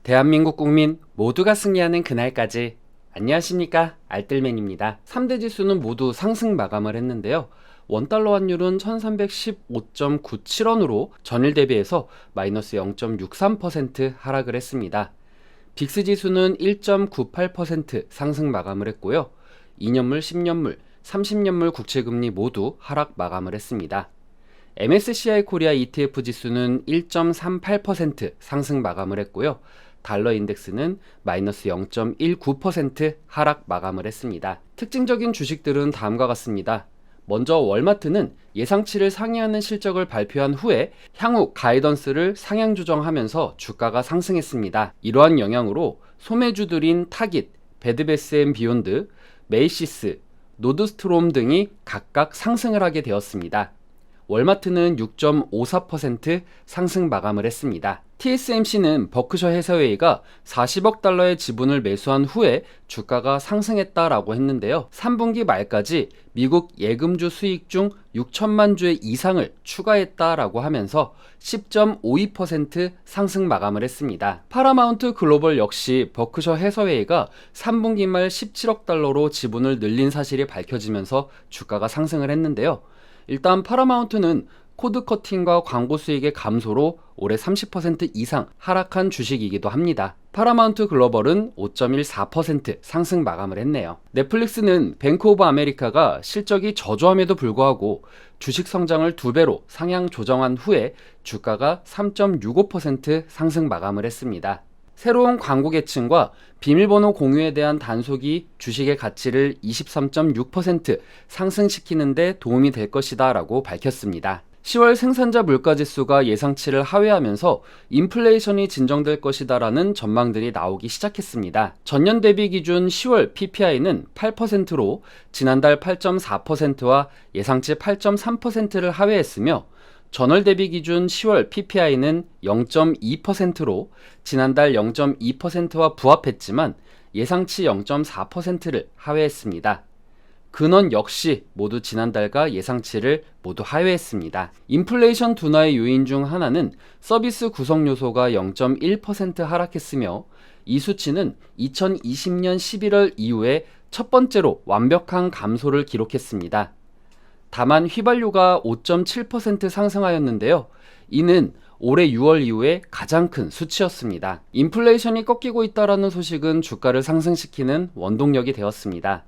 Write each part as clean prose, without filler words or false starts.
대한민국 국민 모두가 승리하는 그날까지. 안녕하십니까, 알뜰맨입니다. 3대 지수는 모두 상승 마감을 했는데요. 원달러 환율은 1315.97원으로 전일 대비해서 마이너스 0.63% 하락을 했습니다. 빅스 지수는 1.98% 상승 마감을 했고요. 2년물, 10년물, 30년물 국채금리 모두 하락 마감을 했습니다. MSCI 코리아 ETF 지수는 1.38% 상승 마감을 했고요. 달러 인덱스는 마이너스 0.19% 하락 마감을 했습니다. 특징적인 주식들은 다음과 같습니다. 먼저 월마트는 예상치를 상회하는 실적을 발표한 후에 향후 가이던스를 상향 조정하면서 주가가 상승했습니다. 이러한 영향으로 소매주들인 타깃, 베드베스앤비욘드, 메이시스, 노드스트롬 등이 각각 상승을 하게 되었습니다. 월마트는 6.54% 상승 마감을 했습니다. TSMC는 버크셔 해사웨이가 40억 달러의 지분을 매수한 후에 주가가 상승했다라고 했는데요. 3분기 말까지 미국 예금주 수익 중 6천만 주의 이상을 추가했다라고 하면서 10.52% 상승 마감을 했습니다. 파라마운트 글로벌 역시 버크셔 해사웨이가 3분기 말 17억 달러로 지분을 늘린 사실이 밝혀지면서 주가가 상승을 했는데요. 일단 파라마운트는 코드 커팅과 광고 수익의 감소로 올해 30% 이상 하락한 주식이기도 합니다. 파라마운트 글로벌은 5.14% 상승 마감을 했네요. 넷플릭스는 뱅크 오브 아메리카가 실적이 저조함에도 불구하고 주식 성장을 2배로 상향 조정한 후에 주가가 3.65% 상승 마감을 했습니다. 새로운 광고 계층과 비밀번호 공유에 대한 단속이 주식의 가치를 23.6% 상승시키는 데 도움이 될 것이다 라고 밝혔습니다. 10월 생산자 물가지수가 예상치를 하회하면서 인플레이션이 진정될 것이다 라는 전망들이 나오기 시작했습니다. 전년 대비 기준 10월 PPI는 8%로 지난달 8.4%와 예상치 8.3%를 하회했으며 전월 대비 기준 10월 PPI는 0.2%로 지난달 0.2%와 부합했지만 예상치 0.4%를 하회했습니다. 근원 역시 모두 지난달과 예상치를 모두 하회했습니다. 인플레이션 둔화의 요인 중 하나는 서비스 구성 요소가 0.1% 하락했으며 이 수치는 2020년 11월 이후에 첫 번째로 완벽한 감소를 기록했습니다. 다만 휘발유가 5.7% 상승하였는데요. 이는 올해 6월 이후에 가장 큰 수치였습니다. 인플레이션이 꺾이고 있다는 소식은 주가를 상승시키는 원동력이 되었습니다.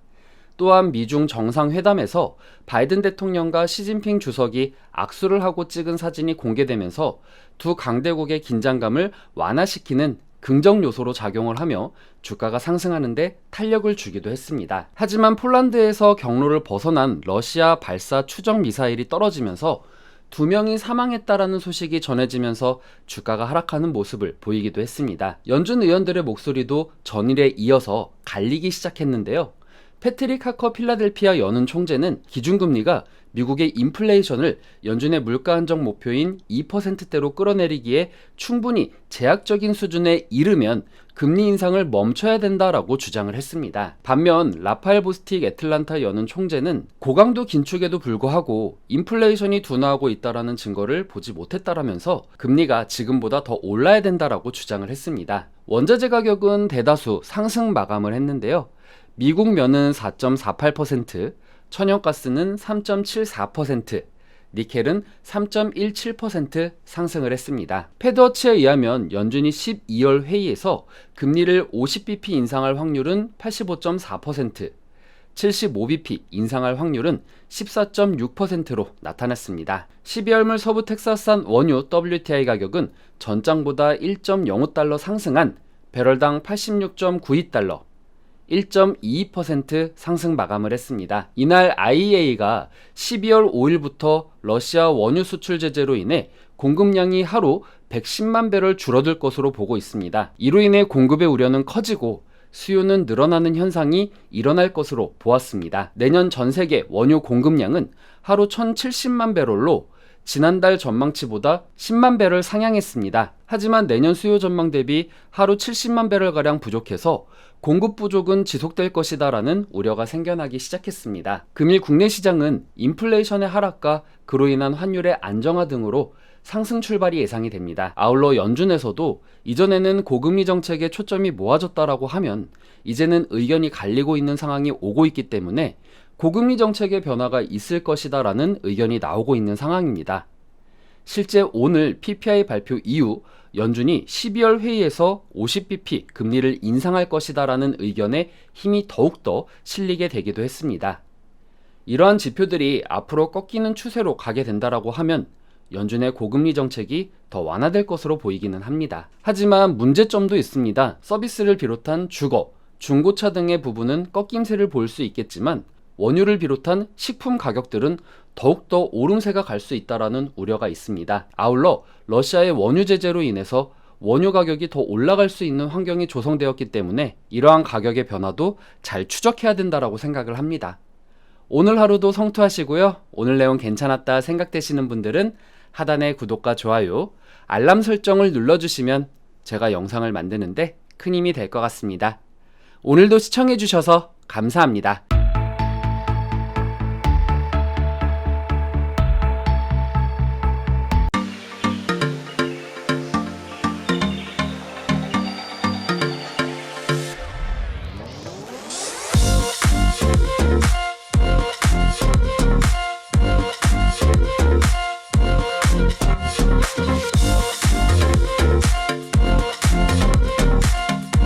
또한 미중 정상회담에서 바이든 대통령과 시진핑 주석이 악수를 하고 찍은 사진이 공개되면서 두 강대국의 긴장감을 완화시키는 긍정 요소로 작용을 하며 주가가 상승하는데 탄력을 주기도 했습니다. 하지만 폴란드에서 경로를 벗어난 러시아 발사 추적 미사일이 떨어지면서 2명이 사망했다라는 소식이 전해지면서 주가가 하락하는 모습을 보이기도 했습니다. 연준 의원들의 목소리도 전일에 이어서 갈리기 시작했는데요. 패트릭 하커 필라델피아 연은 총재는 기준금리가 미국의 인플레이션을 연준의 물가 안정 목표인 2%대로 끌어내리기에 충분히 제약적인 수준에 이르면 금리 인상을 멈춰야 된다라고 주장을 했습니다. 반면 라파엘 보스틱 애틀란타 연은 총재는 고강도 긴축에도 불구하고 인플레이션이 둔화하고 있다라는 증거를 보지 못했다라면서 금리가 지금보다 더 올라야 된다라고 주장을 했습니다. 원자재 가격은 대다수 상승 마감을 했는데요. 미국 면은 4.48%, 천연가스는 3.74%, 니켈은 3.17% 상승을 했습니다. 패드워치에 의하면 연준이 12월 회의에서 금리를 50bp 인상할 확률은 85.4%, 75bp 인상할 확률은 14.6%로 나타났습니다. 12월물 서부 텍사스산 원유 WTI 가격은 전장보다 1.05달러 상승한 배럴당 86.92달러, 1.22% 상승 마감을 했습니다. 이날 IEA가 12월 5일부터 러시아 원유 수출 제재로 인해 공급량이 하루 110만 배럴 줄어들 것으로 보고 있습니다. 이로 인해 공급의 우려는 커지고 수요는 늘어나는 현상이 일어날 것으로 보았습니다. 내년 전 세계 원유 공급량은 하루 1070만 배럴로 지난달 전망치보다 10만 배럴 상향했습니다. 하지만 내년 수요 전망 대비 하루 70만 배럴가량 부족해서 공급 부족은 지속될 것이다 라는 우려가 생겨나기 시작했습니다. 금일 국내 시장은 인플레이션의 하락과 그로 인한 환율의 안정화 등으로 상승 출발이 예상이 됩니다. 아울러 연준에서도 이전에는 고금리 정책에 초점이 모아졌다라고 하면 이제는 의견이 갈리고 있는 상황이 오고 있기 때문에 고금리 정책의 변화가 있을 것이다라는 의견이 나오고 있는 상황입니다. 실제 오늘 PPI 발표 이후 연준이 12월 회의에서 50bp 금리를 인상할 것이다라는 의견에 힘이 더욱더 실리게 되기도 했습니다. 이러한 지표들이 앞으로 꺾이는 추세로 가게 된다라고 하면 연준의 고금리 정책이 더 완화될 것으로 보이기는 합니다. 하지만 문제점도 있습니다. 서비스를 비롯한 주거, 중고차 등의 부분은 꺾임세를 보일 수 있겠지만 원유를 비롯한 식품 가격들은 더욱더 오름세가 갈 수 있다는 우려가 있습니다. 아울러 러시아의 원유 제재로 인해서 원유 가격이 더 올라갈 수 있는 환경이 조성되었기 때문에 이러한 가격의 변화도 잘 추적해야 된다고 생각을 합니다. 오늘 하루도 성투하시고요. 오늘 내용 괜찮았다 생각되시는 분들은 하단의 구독과 좋아요, 알람 설정을 눌러주시면 제가 영상을 만드는데 큰 힘이 될 것 같습니다. 오늘도 시청해주셔서 감사합니다.